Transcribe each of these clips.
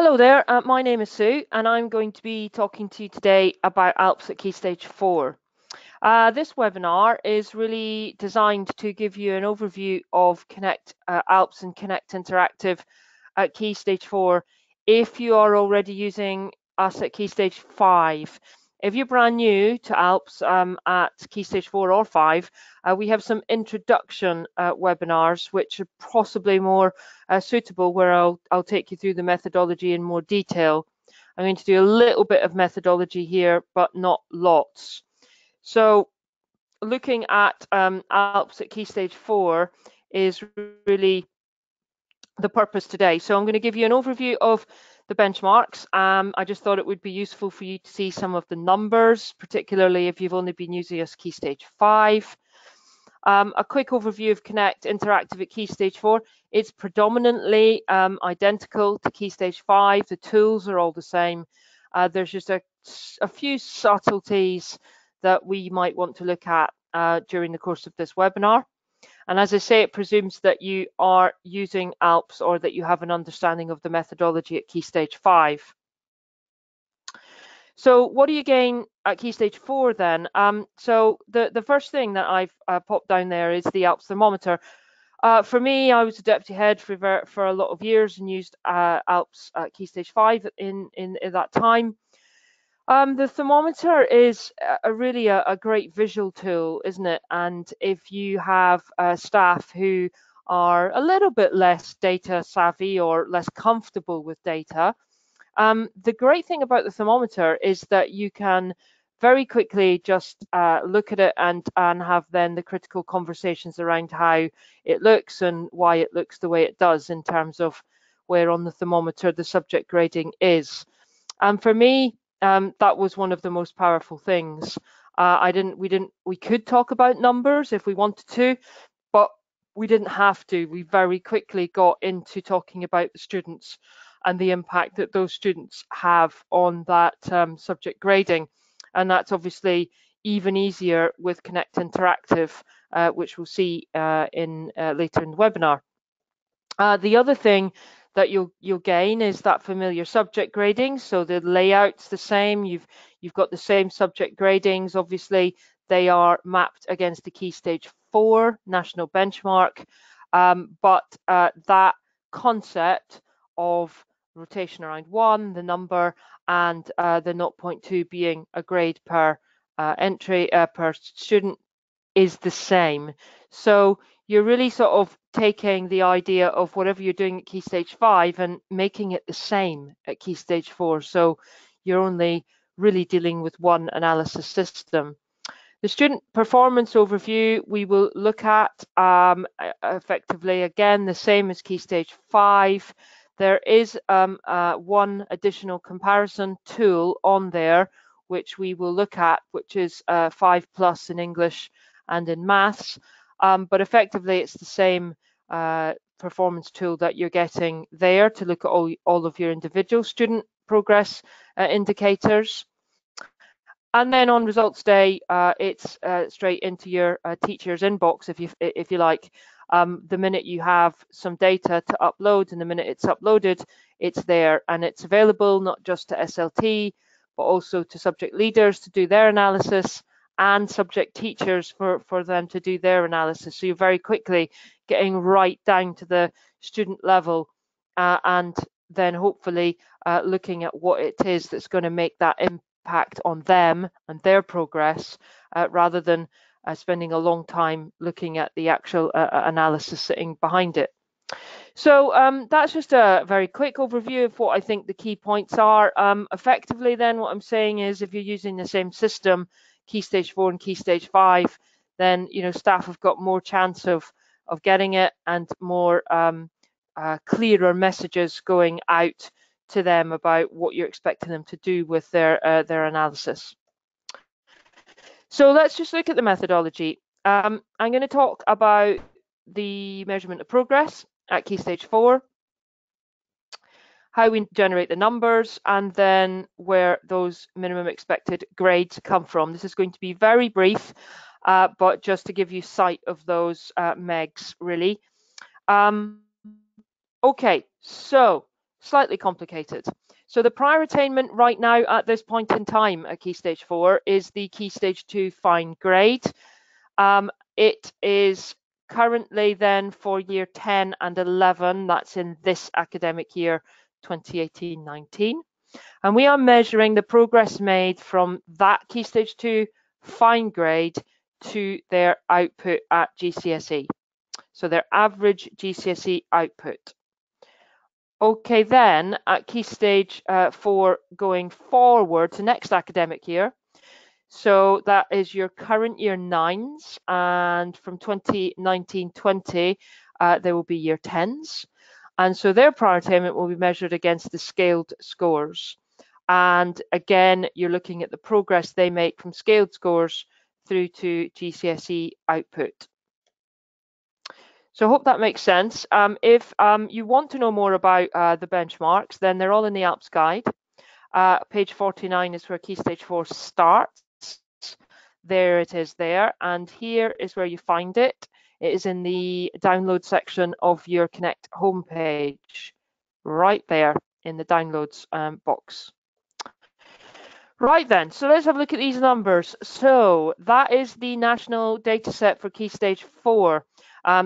Hello there, my name is Sue and I'm going to be talking to you today about ALPS at Key Stage 4. This webinar is really designed to give you an overview of Connect ALPS and Connect Interactive at Key Stage 4 if you are already using us at Key Stage 5. If you're brand new to ALPS at Key Stage 4 or 5, we have some introduction webinars which are possibly more suitable, where I'll take you through the methodology in more detail. I'm going to do a little bit of methodology here, but not lots. So looking at ALPS at Key Stage 4 is really the purpose today. So I'm going to give you an overview of the benchmarks. I just thought it would be useful for you to see some of the numbers, particularly if you've only been using us Key Stage 5. A quick overview of Connect Interactive at Key Stage 4. It's predominantly identical to Key Stage 5. The tools are all the same. There's just a few subtleties that we might want to look at during the course of this webinar. And as I say, it presumes that you are using ALPS or that you have an understanding of the methodology at Key Stage 5. So what do you gain at Key Stage 4 then? So the first thing that I've popped down there is the ALPS thermometer. For me, I was a deputy head for a lot of years and used ALPS at Key Stage 5 in that time. The thermometer is really a great visual tool, isn't it? And if you have staff who are a little bit less data savvy or less comfortable with data, the great thing about the thermometer is that you can very quickly just look at it and have then the critical conversations around how it looks and why it looks the way it does in terms of where on the thermometer the subject grading is. And for me, that was one of the most powerful things. We could talk about numbers if we wanted to, but we didn't have to. We very quickly got into talking about the students and the impact that those students have on that subject grading. And that's obviously even easier with Connect Interactive, which we'll see later in the webinar. The other thing that you'll gain is that familiar subject grading. So the layout's the same. You've got the same subject gradings. Obviously, they are mapped against the Key Stage 4 national benchmark. But that concept of rotation around 1, the number, and the 0.2 being a grade per entry per student is the same. So you're really sort of taking the idea of whatever you're doing at Key Stage 5 and making it the same at Key Stage 4. So you're only really dealing with one analysis system. The student performance overview we will look at effectively again the same as Key Stage 5. There is one additional comparison tool on there which we will look at, which is 5+ in English and in maths, but effectively it's the same performance tool that you're getting there to look at all of your individual student progress indicators. And then on results day, it's straight into your teacher's inbox, if you like. The minute you have some data to upload, and the minute it's uploaded, it's there, and it's available not just to SLT, but also to subject leaders to do their analysis, and subject teachers for them to do their analysis. So you're very quickly getting right down to the student level, and then hopefully looking at what it is that's going to make that impact on them and their progress, rather than spending a long time looking at the actual analysis sitting behind it. So that's just a very quick overview of what I think the key points are. Effectively then what I'm saying is if you're using the same system, Key Stage 4 and Key Stage 5, then staff have got more chance of getting it and more clearer messages going out to them about what you're expecting them to do with their analysis. So let's just look at the methodology. I'm going to talk about the measurement of progress at Key Stage 4, how we generate the numbers, and then where those minimum expected grades come from. This is going to be very brief, but just to give you sight of those megs, really. Okay, so slightly complicated. So the prior attainment right now at this point in time at Key Stage 4 is the Key Stage 2 fine grade. It is currently then for year 10 and 11, that's in this academic year 2018-19. And we are measuring the progress made from that Key Stage 2 fine grade to their output at GCSE. So their average GCSE output. Okay, then at Key Stage 4 going forward to next academic year. So that is your current year 9s, and from 2019-20, there will be year 10s. And so their prior attainment will be measured against the scaled scores. And again, you're looking at the progress they make from scaled scores through to GCSE output. So I hope that makes sense. If you want to know more about the benchmarks, then they're all in the ALPS guide. Page 49 is where Key Stage 4 starts. There it is there, and here is where you find it. It is in the download section of your Connect homepage, right there in the downloads box. Right then, so let's have a look at these numbers. So that is the national data set for Key Stage 4,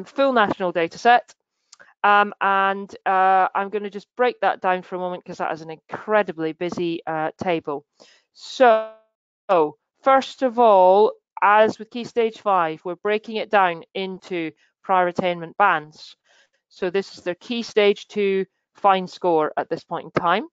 full national data set. And I'm going to just break that down for a moment because that is an incredibly busy table. So first of all, as with Key Stage 5, we're breaking it down into prior attainment bands. So this is their Key Stage 2 fine score at this point in time.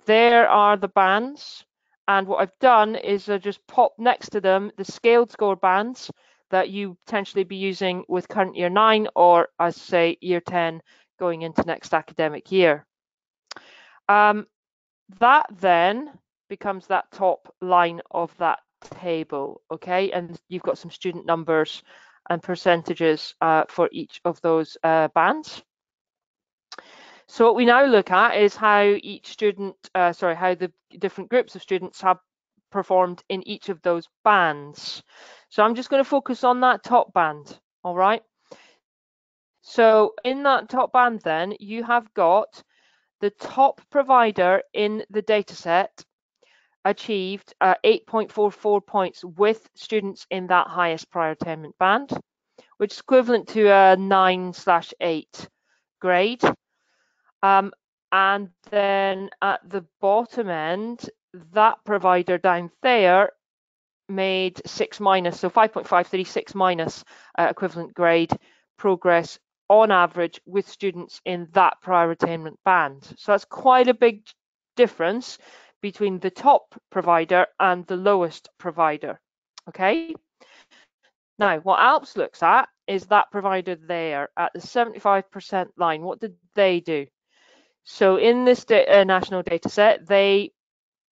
There are the bands, and what I've done is I just pop next to them the scaled score bands that you potentially be using with current year 9 or, as I say, year 10 going into next academic year. That then becomes that top line of that table, okay? And you've got some student numbers and percentages for each of those bands. So what we now look at is how each student, how the different groups of students have performed in each of those bands. So I'm just going to focus on that top band, all right? So in that top band then, you have got the top provider in the dataset achieved 8.44 points with students in that highest prior attainment band, which is equivalent to a 9/8 grade. And then at the bottom end, that provider down there made 6 minus, so 5.536 minus equivalent grade progress on average with students in that prior attainment band. So that's quite a big difference between the top provider and the lowest provider, okay? Now, what ALPS looks at is that provider there at the 75% line. What did they do? So in this national data set, they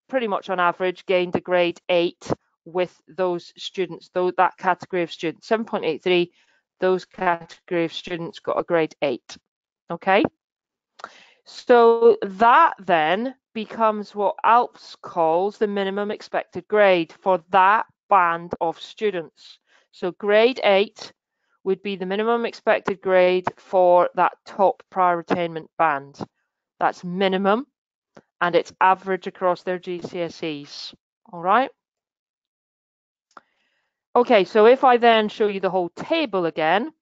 pretty much on average gained a grade 8 with those students, though that category of students, 7.83, those category of students got a grade 8, okay? So that then becomes what ALPS calls the minimum expected grade for that band of students. So grade 8 would be the minimum expected grade for that top prior attainment band. That's minimum, and it's average across their GCSEs, all right? Okay, so if I then show you the whole table again,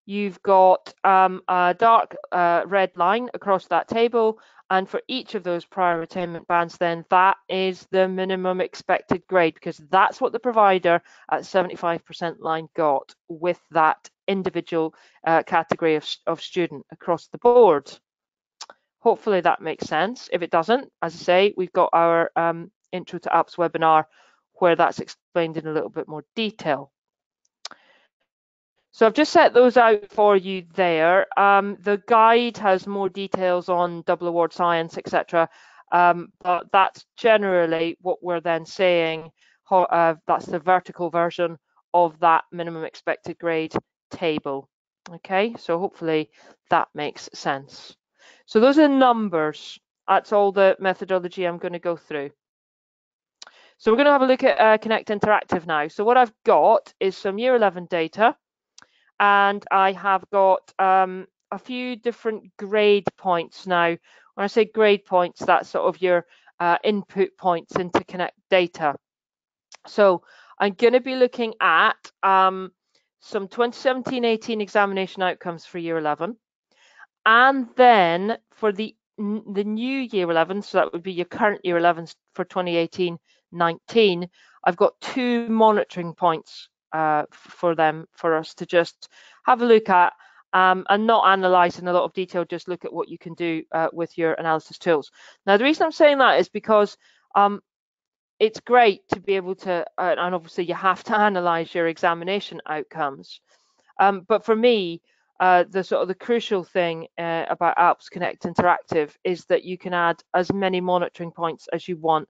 you've got a dark red line across that table, and for each of those prior attainment bands, then that is the minimum expected grade, because that's what the provider at 75% line got with that individual category of student across the board. Hopefully that makes sense. If it doesn't, as I say, we've got our Intro to ALPS webinar where that's explained in a little bit more detail. So I've just set those out for you there. The guide has more details on double award science, etc. But that's generally what we're then saying. That's the vertical version of that minimum expected grade table. Okay, so hopefully that makes sense. So those are numbers. That's all the methodology I'm going to go through. So we're going to have a look at Connect Interactive now. So what I've got is some Year 11 data, and I have got a few different grade points now. When I say grade points, that's sort of your input points into Connect data. So I'm going to be looking at some 2017-18 examination outcomes for Year 11. And then for the new Year 11, so that would be your current Year 11s for 2018-19, I've got 2 monitoring points for us to just have a look at and not analyze in a lot of detail, just look at what you can do with your analysis tools. Now, the reason I'm saying that is because it's great to be able to, and obviously you have to analyze your examination outcomes. But for me, the crucial thing about ALPS Connect Interactive is that you can add as many monitoring points as you want,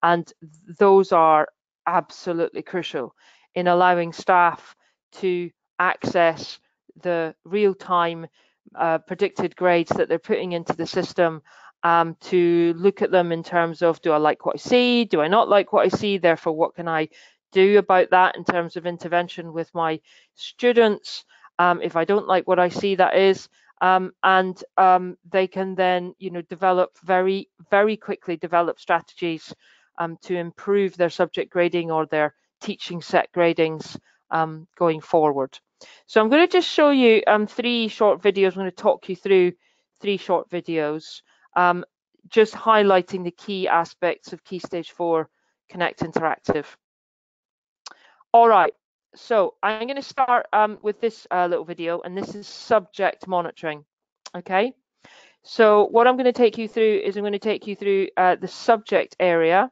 and those are absolutely crucial in allowing staff to access the real-time predicted grades that they're putting into the system, to look at them in terms of, do I like what I see? Do I not like what I see? Therefore, what can I do about that in terms of intervention with my students? If I don't like what I see, that is, and they can then, develop very quickly develop strategies to improve their subject grading or their teaching set gradings going forward. So I'm going to just show you 3 short videos. I'm going to talk you through 3 short videos, just highlighting the key aspects of Key Stage 4 Connect Interactive. All right, so I'm going to start with this little video, and this is subject monitoring. Okay, so what I'm going to take you through is I'm going to take you through the subject area.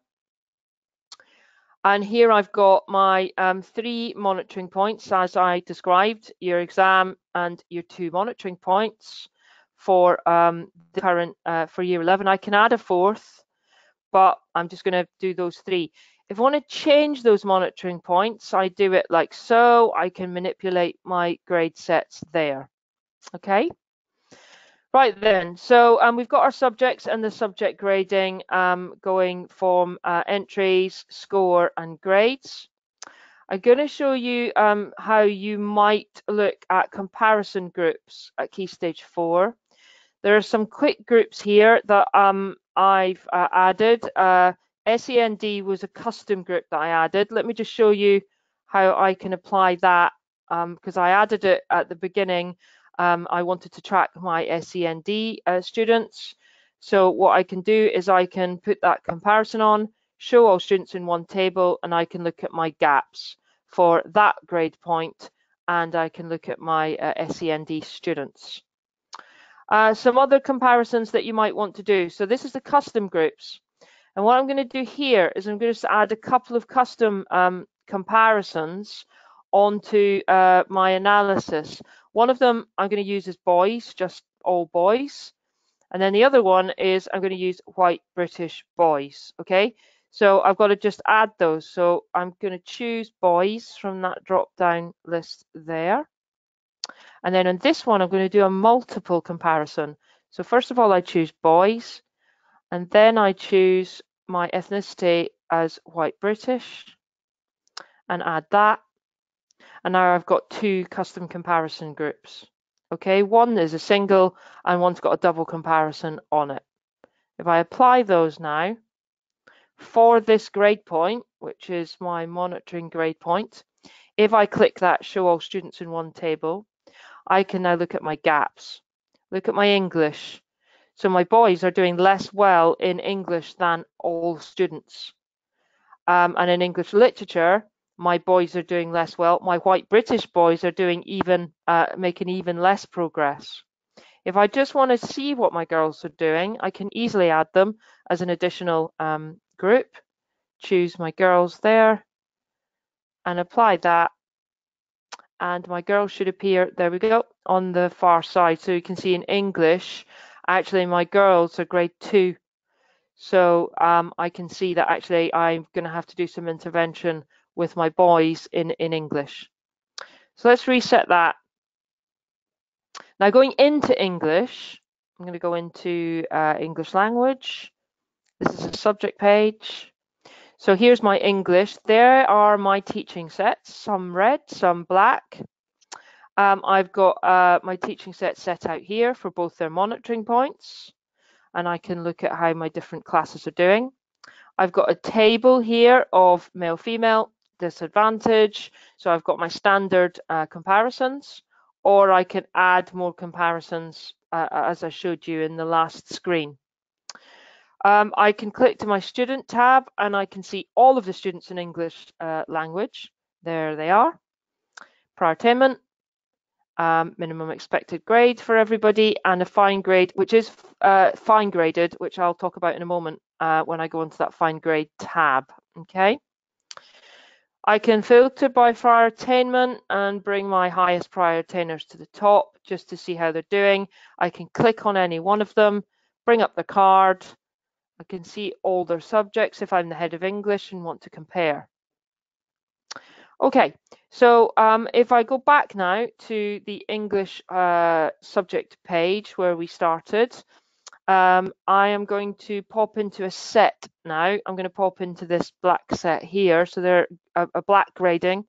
And here I've got my 3 monitoring points as I described, your exam and your 2 monitoring points for the current for Year 11. I can add a 4th, but I'm just going to do those 3. If I want to change those monitoring points, I do it like so. I can manipulate my grade sets there. Okay. Right then, so we've got our subjects and the subject grading going from entries, score, and grades. I'm going to show you how you might look at comparison groups at Key Stage 4. There are some quick groups here that I've added. SEND was a custom group that I added. Let me just show you how I can apply that because I added it at the beginning. I wanted to track my SEND students. So what I can do is I can put that comparison on, show all students in one table, and I can look at my gaps for that grade point, and I can look at my SEND students. Some other comparisons that you might want to do. So this is the custom groups. And what I'm going to do here is I'm going to add a couple of custom comparisons onto my analysis. One of them I'm going to use is boys, just all boys. And then the other one is I'm going to use white British boys. Okay, so I've got to just add those. So I'm going to choose boys from that drop down list there. And then on this one, I'm going to do a multiple comparison. So first of all, I choose boys, and then I choose my ethnicity as white British and add that. And now I've got 2 custom comparison groups. Okay, one is a single and one's got a double comparison on it. If I apply those now for this grade point, which is my monitoring grade point, if I click that show all students in one table, I can now look at my gaps, look at my English. So my boys are doing less well in English than all students. And in English literature, my boys are doing less well. My white British boys are doing making even less progress. If I just want to see what my girls are doing, I can easily add them as an additional group, choose my girls there, and apply that. And my girls should appear, there we go, on the far side. So you can see in English, actually my girls are grade 2. So I can see that actually I'm going to have to do some intervention with my boys in English. So let's reset that. Now going into English, I'm going to go into English language. This is a subject page. So here's my English. There are my teaching sets, some red, some black. I've got my teaching set out here for both their monitoring points, and I can look at how my different classes are doing. I've got a table here of male, female, disadvantage. So I've got my standard comparisons, or I can add more comparisons as I showed you in the last screen. I can click to my student tab and I can see all of the students in English language. There they are. Prior attainment, minimum expected grade for everybody, and a fine grade, which is fine graded, which I'll talk about in a moment when I go into that fine grade tab. Okay. I can filter by prior attainment and bring my highest prior attainers to the top just to see how they're doing. I can click on any one of them, bring up the card. I can see all their subjects if I'm the head of English and want to compare. Okay, so if I go back now to the English subject page where we started, I am going to pop into a set now. I'm going to pop into this black set here. So they're a black grading,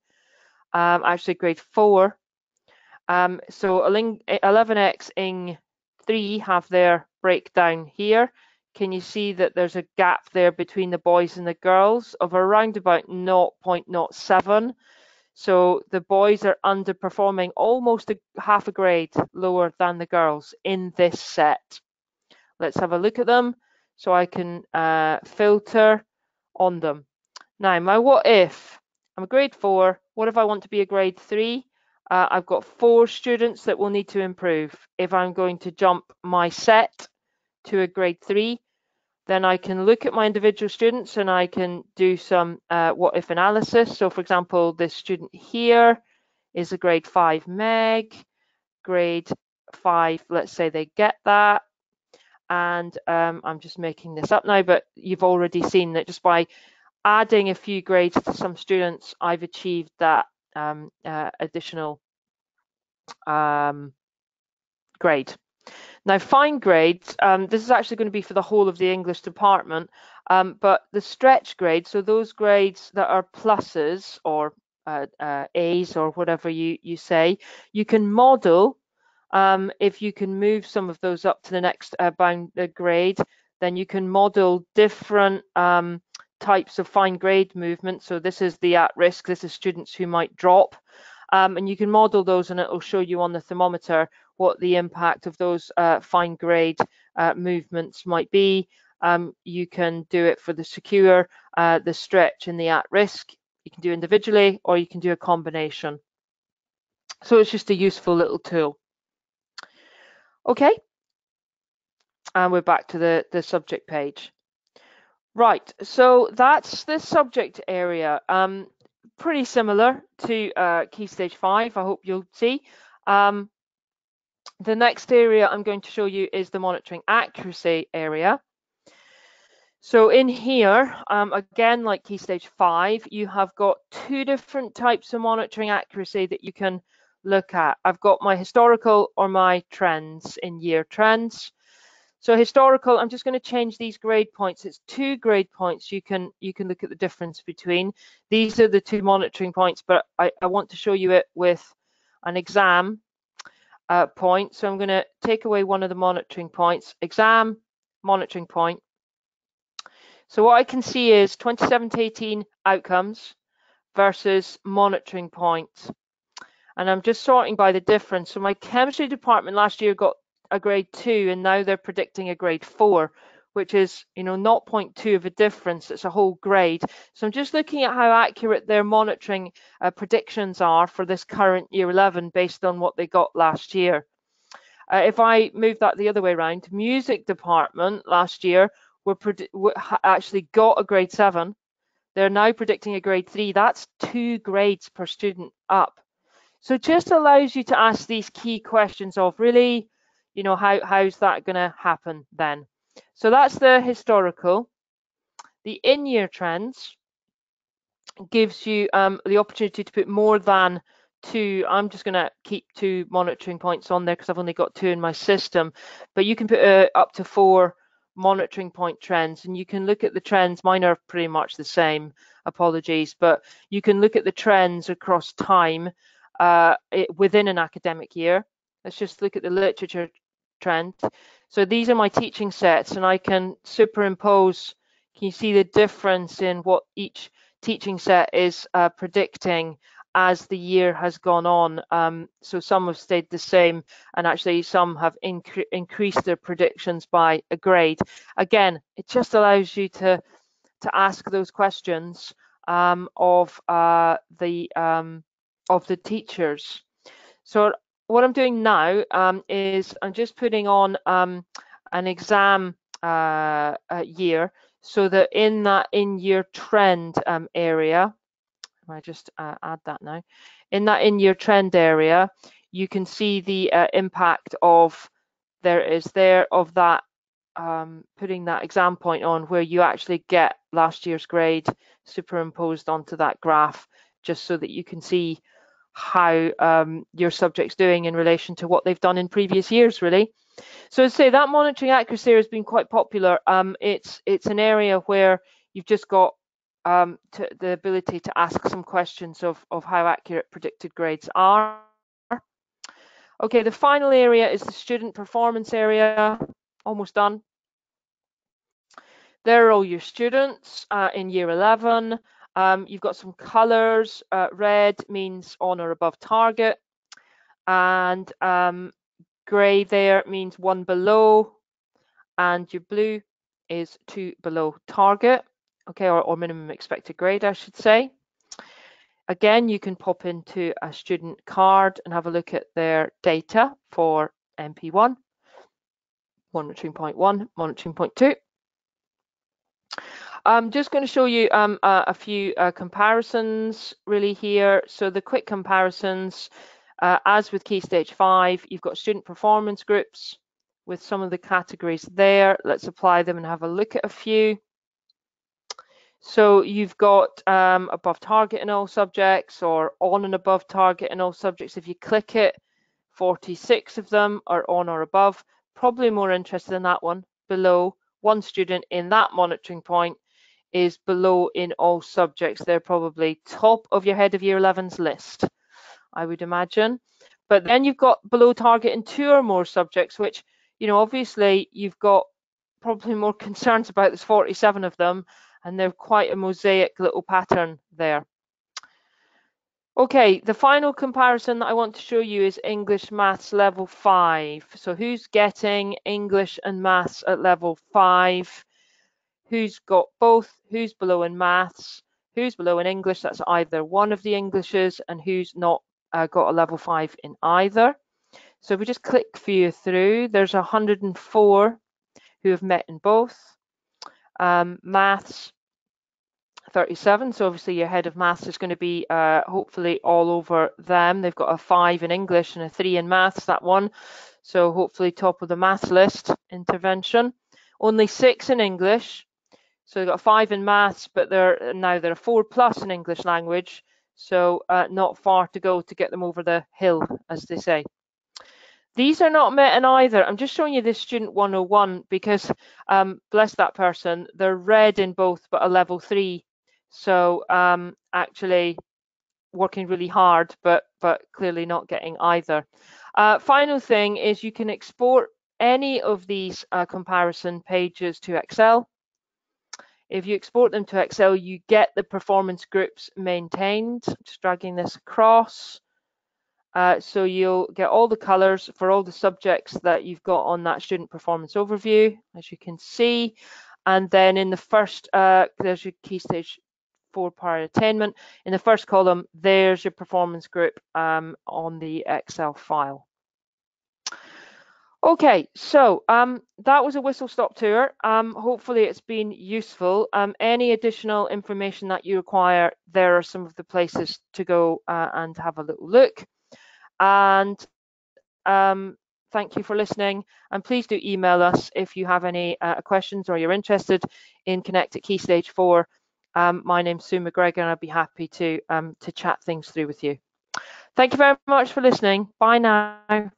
actually grade 4. So 11X Ing 3 have their breakdown here. Can you see that there's a gap there between the boys and the girls of around about 0.07? So the boys are underperforming almost half a grade lower than the girls in this set. Let's have a look at them so I can filter on them. Now, my what if? I'm a grade 4. What if I want to be a grade 3? I've got 4 students that will need to improve. If I'm going to jump my set to a grade 3, then I can look at my individual students and I can do some what if analysis. So for example, this student here is a grade 5 Meg, grade 5, let's say they get that. And I'm just making this up now, but you've already seen that just by adding a few grades to some students, I've achieved that additional grade. Now, fine grades, this is actually going to be for the whole of the English department, but the stretch grades, so those grades that are pluses or A's or whatever you say, you can model. If you can move some of those up to the next grade, then you can model different types of fine grade movement. So this is the at risk, this is students who might drop. And you can model those and it will show you on the thermometer what the impact of those fine grade movements might be. You can do it for the secure, the stretch and the at risk. You can do individually or you can do a combination. So it's just a useful little tool. Okay, and we're back to the subject page. Right, so that's the subject area. Pretty similar to Key Stage 5, I hope you'll see. The next area I'm going to show you is the monitoring accuracy area. So in here, again, like Key Stage 5, you have got 2 different types of monitoring accuracy that you can look at. I've got my historical or my trends in year trends. So historical, I'm just going to change these grade points. It's 2 grade points you can look at the difference between. These are the 2 monitoring points, but I want to show you it with an exam point. So I'm going to take away one of the monitoring points, exam, monitoring point. So what I can see is 2017-18 outcomes versus monitoring points. And I'm just sorting by the difference. So my chemistry department last year got a grade 2 and now they're predicting a grade 4, which is 0.2 of a difference. It's a whole grade. So I'm just looking at how accurate their monitoring predictions are for this current year 11 based on what they got last year. If I move that the other way around, music department last year actually got a grade 7. They're now predicting a grade 3. That's 2 grades per student up. So it just allows you to ask these key questions of really, how's that going to happen then? So that's the historical. The in-year trends gives you the opportunity to put more than 2. I'm just going to keep 2 monitoring points on there because I've only got 2 in my system. But you can put up to 4 monitoring point trends, and you can look at the trends. Mine are pretty much the same, apologies, but you can look at the trends across time within an academic year. Let's just look at the literature trend. So these are my teaching sets, and I can superimpose. Can you see the difference in what each teaching set is predicting as the year has gone on? So some have stayed the same, and actually some have increased their predictions by a grade. Again, it just allows you to ask those questions of the teachers. So what I'm doing now is I'm just putting on an exam year, so that in that in-year trend area, I just add that now, in that in-year trend area, you can see the impact of that putting that exam point on, where you actually get last year's grade superimposed onto that graph, just so that you can see how your subject's doing in relation to what they've done in previous years, really. So I'd say that monitoring accuracy has been quite popular. It's an area where you've just got the ability to ask some questions of how accurate predicted grades are. Okay, the final area is the student performance area. Almost done. There are all your students in year 11. You've got some colors. Red means on or above target, and grey there means 1 below, and your blue is 2 below target, okay, or minimum expected grade, I should say. Again, you can pop into a student card and have a look at their data for MP1, monitoring point 1, monitoring point 2. I'm just going to show you a few comparisons really here. So the quick comparisons, as with Key Stage 5, you've got student performance groups with some of the categories there. Let's apply them and have a look at a few. So you've got above target in all subjects, or on and above target in all subjects. If you click it, 46 of them are on or above. Probably more interested in that one. Below, one student in that monitoring point is below in all subjects. They're probably top of your head of year 11's list, I would imagine. But then you've got below target in 2 or more subjects, which, you know, obviously you've got probably more concerns about. There's 47 of them, and they're quite a mosaic little pattern there. Okay, the final comparison that I want to show you is English Maths level 5. So who's getting English and Maths at level 5? Who's got both? Who's below in Maths? Who's below in English? That's either one of the Englishes, and who's not got a level 5 in either. So if we just click view through, there's 104 who have met in both. Maths, 37, so obviously your head of Maths is going to be hopefully all over them. They've got a 5 in English and a 3 in Maths, that one. So hopefully top of the Maths list intervention. Only 6 in English. So they've got a 5 in Maths, but they're a 4+ in English language. So not far to go to get them over the hill, as they say. These are not met in either. I'm just showing you this student 101 because, bless that person, they're red in both, but a level 3. So actually working really hard, but clearly not getting either. Final thing is you can export any of these comparison pages to Excel. If you export them to Excel, you get the performance groups maintained. Just dragging this across. So you'll get all the colors for all the subjects that you've got on that student performance overview, as you can see. And then in the first, there's your Key Stage 4 prior attainment. In the first column, there's your performance group on the Excel file. Okay, so that was a whistle-stop tour. Hopefully it's been useful. Any additional information that you require, there are some of the places to go and have a little look. And thank you for listening. And please do email us if you have any questions or you're interested in Connect at Key Stage 4. My name's Sue McGregor, and I'd be happy to chat things through with you. Thank you very much for listening. Bye now.